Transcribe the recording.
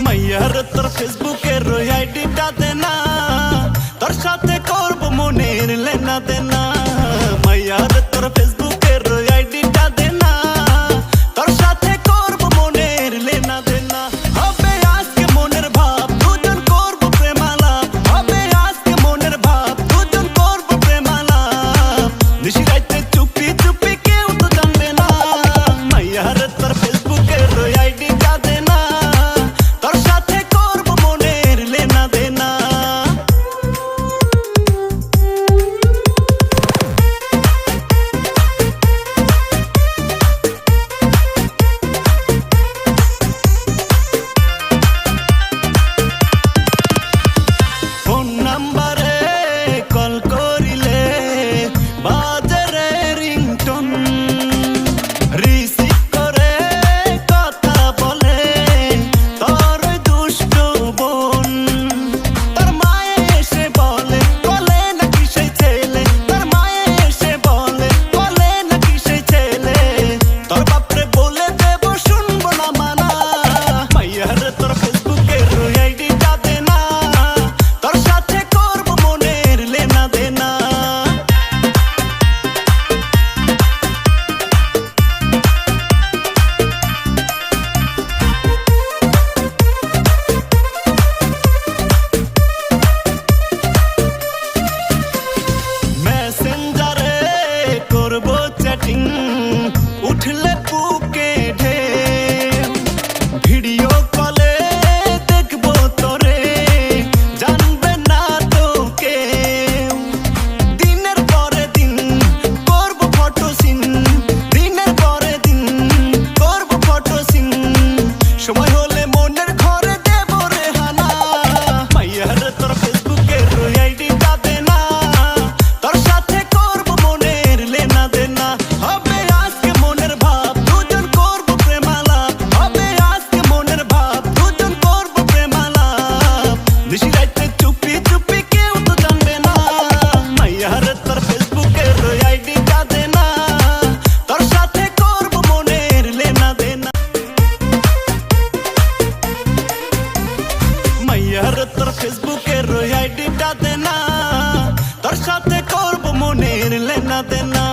মাইয়ার তোর ফেসবুকের আইডিটা দে না, তোর সাথে করব মনের লেনা দেনা। মাইয়ার তোর ফেসবুকের আইডিটা দে না, তোর সাথে করব মনের লেনা দেনা। হবে আজকে মনের ভাব দুজন করব প্রেমালাপ, হবে আজকে মনের ভাব দুজন করব প্রেমালাপ। নিশি রাইতে চুপি চুপি কেউ তো জানবে না। মাইয়ার তোর ফেসবুকের আইডিটা দে না, তোর সাথে করব মনের লেনা দেনা। ফোন নাম্বারে কল করিলে বাজে রে রিংটোন, রিসিভ করে কথা বলে তোর দুষ্ট বোন। তোর মায়ে এসে বলে বলে নাকি সেই ছেলে, তোর মায়ে এসে বলে বলে নাকি সেই ছেলে। তোর বাপরে বলে দেব শুনবো না মানা। মাইয়ার তোর ফেসবুকের আইডিটা দে না, তোর সাথে করব মনের লেনা দেনা। মেসেঞ্জারে করব চ্যাটিং, উঠলে বুকে ঢেউ। ভিডিও কলে দেখব তোরে, জানবে না তো কেউ। দিনের পরে দিন করব ফটো সিন, দিনের পরে দিন করব ফটো সিন। সময় হলে মনের ঘরে দেব রেহানা। মাইয়ার তোর ফেসবুকের আইডিটা দে না, তোর সাথে করব মনের লেনা দেনা। হবে আজকে মনের ভাব দুজন করব প্রেমালাপ, হবে আজকে মনের ভাব দুজন করব প্রেমালাপ। নিশি রাইতে চুপি চুপি কেউ তো জানবে না। মাইয়ার তোর ফেসবুকের আইডিটা দে না, তোর সাথে করব মনের লেনা দেনা। মাইয়ার তোর ফেসবুকের আইডিটা দে না, তোর সাথে করব মনের লেনা দেনা।